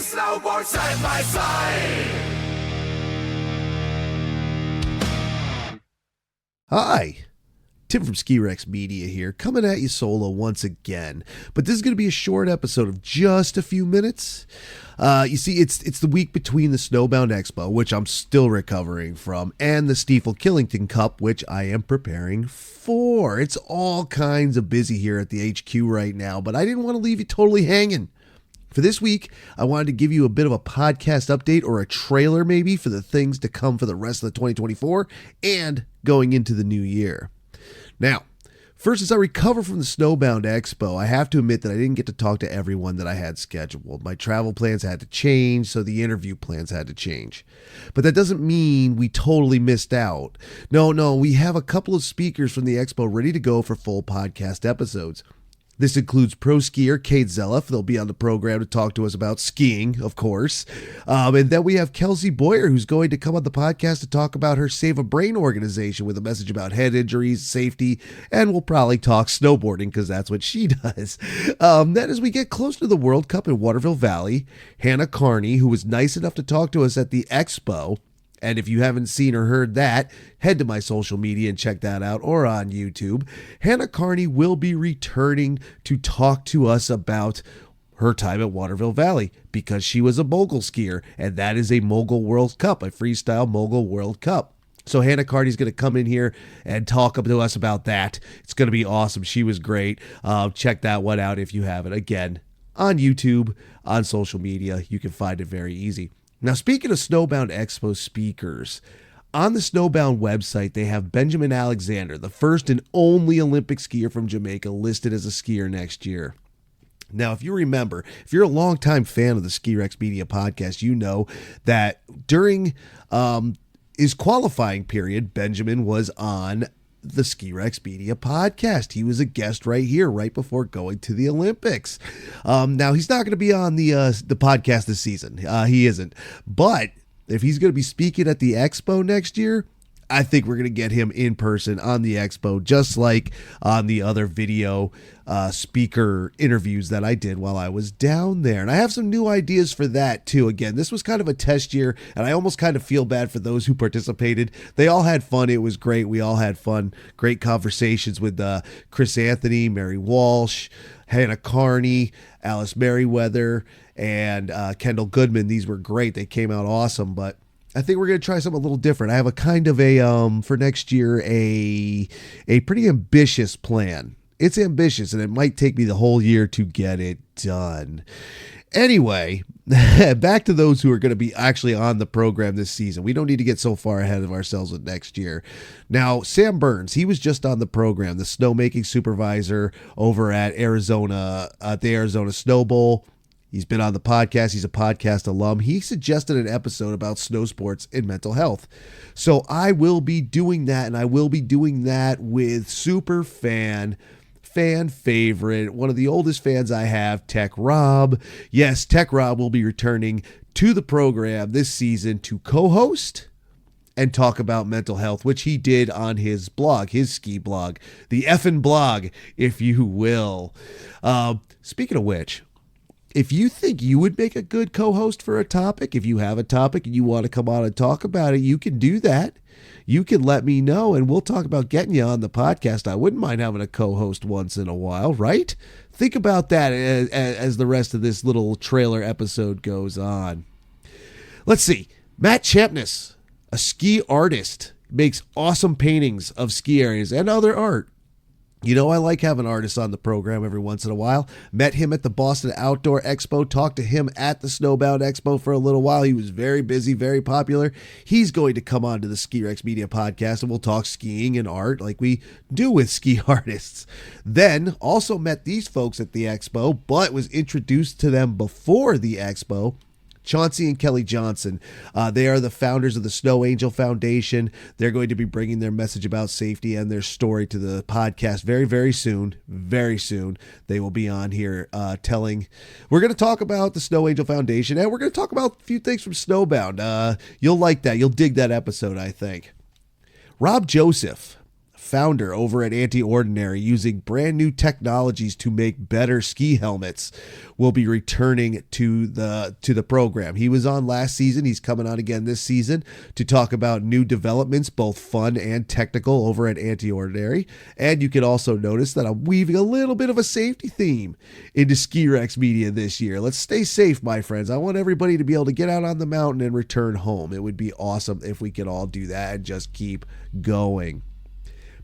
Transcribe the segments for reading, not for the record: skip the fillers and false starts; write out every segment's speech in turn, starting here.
Snowboard side by side. Hi, Tim from Ski Rex Media here, coming at you solo once again. But this is going to be a short episode of just a few minutes. You see, it's the week between the Snowbound Expo, which I'm still recovering from, and the Stiefel Killington Cup, which I am preparing for. It's all kinds of busy here at the HQ right now, but I didn't want to leave you totally hanging. For this week, I wanted to give you a bit of a podcast update or a trailer maybe for the things to come for the rest of the 2024 and going into the new year. Now, first, as I recover from the Snowbound Expo, I have to admit that I didn't get to talk to everyone that I had scheduled. My travel plans had to change, so the interview plans had to change. But that doesn't mean we totally missed out. No, we have a couple of speakers from the Expo ready to go for full podcast episodes. This includes pro skier Kate Zelliff. They'll be on the program to talk to us about skiing, of course. And then we have Kelsey Boyer, who's going to come on the podcast to talk about her Save a Brain organization with a message about head injuries, safety, and we'll probably talk snowboarding because that's what she does. Then as we get close to the World Cup in Waterville Valley, Hannah Carney, who was nice enough to talk to us at the Expo, and if you haven't seen or heard that, head to my social media and check that out, or on YouTube. Hannah Carney will be returning to talk to us about her time at Waterville Valley because she was a mogul skier, and that is a Mogul World Cup, a freestyle Mogul World Cup. So Hannah Carney's going to come in here and talk to us about that. It's going to be awesome. She was great. Check that one out if you haven't. Again, on YouTube, on social media, you can find it very easy. Now, speaking of Snowbound Expo speakers, on the Snowbound website, they have Benjamin Alexander, the first and only Olympic skier from Jamaica, listed as a skier next year. Now, if you remember, if you're a longtime fan of the Ski Rex Media podcast, you know that during his qualifying period, Benjamin was on the Ski Rex Media podcast. He was a guest right here, right before going to the Olympics. Now, he's not going to be on the podcast this season. He isn't. But if he's going to be speaking at the Expo next year, I think we're going to get him in person on the Expo, just like on the other video speaker interviews that I did while I was down there. And I have some new ideas for that too. Again, this was kind of a test year, and I almost kind of feel bad for those who participated. They all had fun. It was great. We all had fun. Great conversations with Chris Anthony, Mary Walsh, Hannah Carney, Alice Merriweather, and Kendall Goodman. These were great. They came out awesome, but I think we're going to try something a little different. I have a kind of for next year, a pretty ambitious plan. It's ambitious, and it might take me the whole year to get it done. Anyway, back to those who are going to be actually on the program this season. We don't need to get so far ahead of ourselves with next year. Now, Sam Burns, he was just on the program, the snowmaking supervisor over at Arizona, at the Arizona Snow Bowl. He's been on the podcast. He's a podcast alum. He suggested an episode about snow sports and mental health. So I will be doing that, and I will be doing that with super fan favorite, one of the oldest fans I have, Tech Rob. Yes, Tech Rob will be returning to the program this season to co-host and talk about mental health, which he did on his blog, his ski blog, the effing blog, if you will. Speaking of which, if you think you would make a good co-host for a topic, if you have a topic and you want to come on and talk about it, you can do that. You can let me know, and we'll talk about getting you on the podcast. I wouldn't mind having a co-host once in a while, right? Think about that as the rest of this little trailer episode goes on. Let's see. Matt Champness a ski artist, makes awesome paintings of ski areas and other art. You know, I like having artists on the program every once in a while. Met him at the Boston Outdoor Expo, talked to him at the Snowbound Expo for a little while. He was very busy, very popular. He's going to come on to the Ski Rex Media podcast and we'll talk skiing and art like we do with ski artists. Then also met these folks at the expo, but was introduced to them before the expo. Chauncey and Kelly Johnson. They are the founders of the Snow Angel Foundation. They're going to be bringing their message about safety and their story to the podcast very, very soon. Very soon. They will be on here telling. We're going to talk about the Snow Angel Foundation, and we're going to talk about a few things from Snowbound. You'll like that. You'll dig that episode, I think. Rob Joseph, founder over at Anti-Ordinary, using brand new technologies to make better ski helmets, will be returning to the program. He was on last season. He's coming on again this season to talk about new developments, both fun and technical, over at Anti-Ordinary. And you can also notice that I'm weaving a little bit of a safety theme into Ski Rex Media this year. Let's stay safe, my friends. I want everybody to be able to get out on the mountain and return home. It would be awesome if we could all do that and just keep going.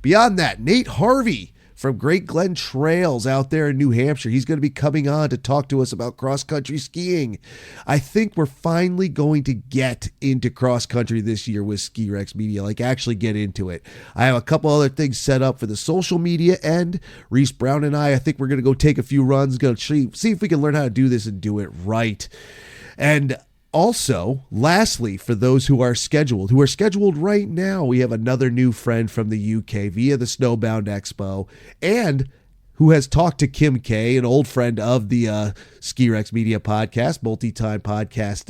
Beyond that, Nate Harvey from Great Glen Trails out there in New Hampshire. He's going to be coming on to talk to us about cross-country skiing. I think we're finally going to get into cross-country this year with Ski Rex Media, like actually get into it. I have a couple other things set up for the social media end. Reese Brown and I think we're going to go take a few runs, going to see if we can learn how to do this and do it right. And also, lastly, for those who are scheduled right now, we have another new friend from the UK via the Snowbound Expo, and who has talked to Kim K, an old friend of the Ski Rex Media podcast, multi-time podcast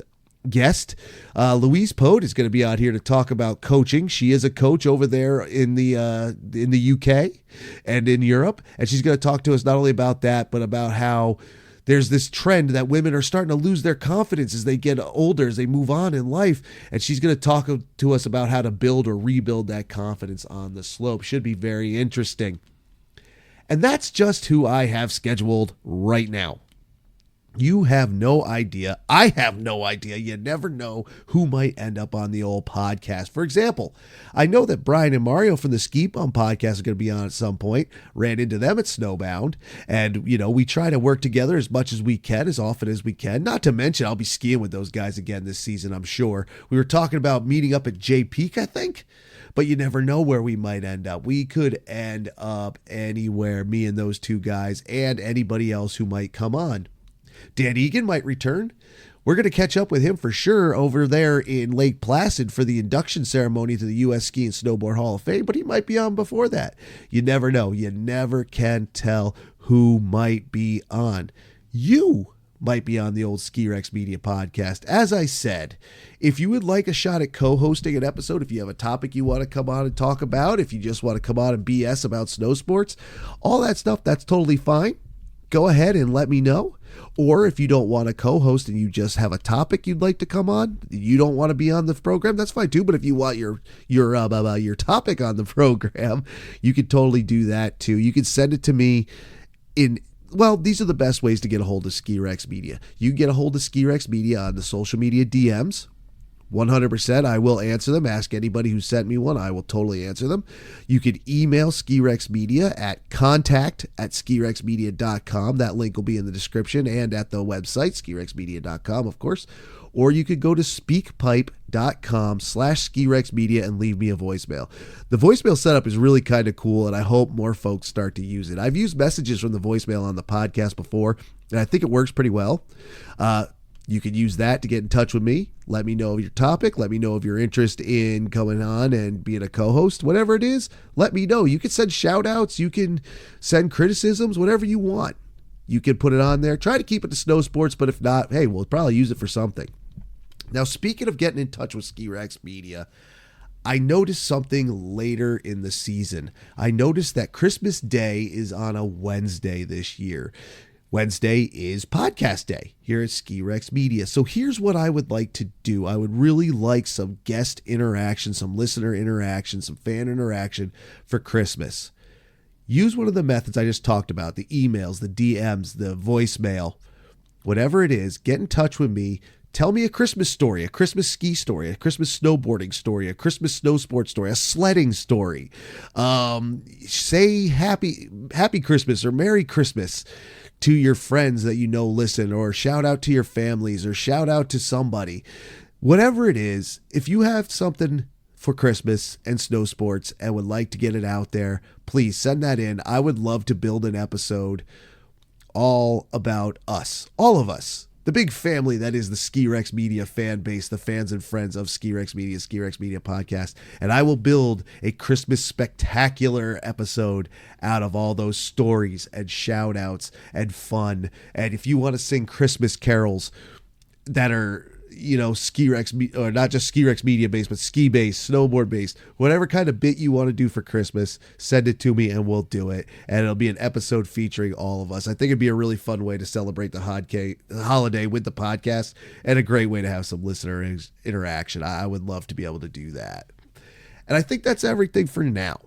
guest. Louise Pote is going to be out here to talk about coaching. She is a coach over there in the UK and in Europe, and she's going to talk to us not only about that, but about how there's this trend that women are starting to lose their confidence as they get older, as they move on in life. And she's going to talk to us about how to build or rebuild that confidence on the slope. Should be very interesting. And that's just who I have scheduled right now. You have no idea. I have no idea. You never know who might end up on the old podcast. For example, I know that Brian and Mario from the Ski Bum podcast are going to be on at some point. Ran into them at Snowbound. And, we try to work together as much as we can, as often as we can. Not to mention, I'll be skiing with those guys again this season, I'm sure. We were talking about meeting up at J Peak, I think. But you never know where we might end up. We could end up anywhere, me and those two guys, and anybody else who might come on. Dan Egan might return. We're going to catch up with him for sure over there in Lake Placid for the induction ceremony to the U.S. Ski and Snowboard Hall of Fame, but he might be on before that. You never know. You never can tell who might be on. You might be on the old Ski Rex Media podcast. As I said, if you would like a shot at co-hosting an episode, if you have a topic you want to come on and talk about, if you just want to come on and BS about snow sports, all that stuff, that's totally fine. Go ahead and let me know. Or if you don't want to co-host and you just have a topic you'd like to come on, you don't want to be on the program, that's fine too. But if you want your topic on the program, you can totally do that too. You can send it to me these are the best ways to get a hold of Ski Rex Media. You can get a hold of Ski Rex Media on the social media DMs. 100%, I will answer them. Ask anybody who sent me one. I will totally answer them. You could email Ski Rex Media at contact@skirexmedia.com. That link will be in the description and at the website, skirexmedia.com, of course. Or you could go to speakpipe.com/skirexmedia and leave me a voicemail. The voicemail setup is really kind of cool, and I hope more folks start to use it. I've used messages from the voicemail on the podcast before, and I think it works pretty well. You can use that to get in touch with me. Let me know of your topic. Let me know of your interest in coming on and being a co-host. Whatever it is, let me know. You can send shout-outs. You can send criticisms, whatever you want. You can put it on there. Try to keep it to snow sports, but if not, hey, we'll probably use it for something. Now, speaking of getting in touch with Ski Rex Media, I noticed something later in the season. I noticed that Christmas Day is on a Wednesday this year. Wednesday is podcast day here at Ski Rex Media. So here's what I would like to do. I would really like some guest interaction, some listener interaction, some fan interaction for Christmas. Use one of the methods I just talked about, the emails, the DMs, the voicemail, whatever it is. Get in touch with me. Tell me a Christmas story, a Christmas ski story, a Christmas snowboarding story, a Christmas snow sports story, a sledding story. Say happy Christmas or Merry Christmas to your friends that you know listen, or shout out to your families, or shout out to somebody. Whatever it is, if you have something for Christmas and snow sports and would like to get it out there, please send that in. I would love to build an episode all about us, all of us. The big family that is the Ski Rex Media fan base, the fans and friends of Ski Rex Media podcast. And I will build a Christmas spectacular episode out of all those stories and shout outs and fun. And if you want to sing Christmas carols that are, Ski Rex, or not just Ski Rex Media based, but ski based, snowboard based, whatever kind of bit you want to do for Christmas, send it to me and we'll do it. And it'll be an episode featuring all of us. I think it'd be a really fun way to celebrate the holiday with the podcast, and a great way to have some listener interaction. I would love to be able to do that. And I think that's everything for now.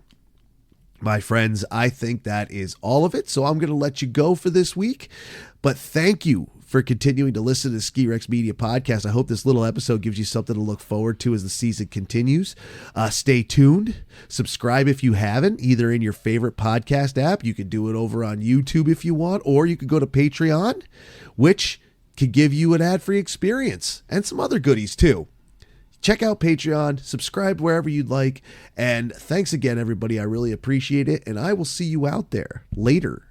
My friends, I think that is all of it. So I'm going to let you go for this week. But thank you for continuing to listen to the Ski Rex Media podcast. I hope this little episode gives you something to look forward to as the season continues. Stay tuned. Subscribe if you haven't, either in your favorite podcast app. You can do it over on YouTube if you want, or you can go to Patreon, which can give you an ad-free experience and some other goodies too. Check out Patreon, subscribe wherever you'd like, and thanks again, everybody. I really appreciate it, and I will see you out there later.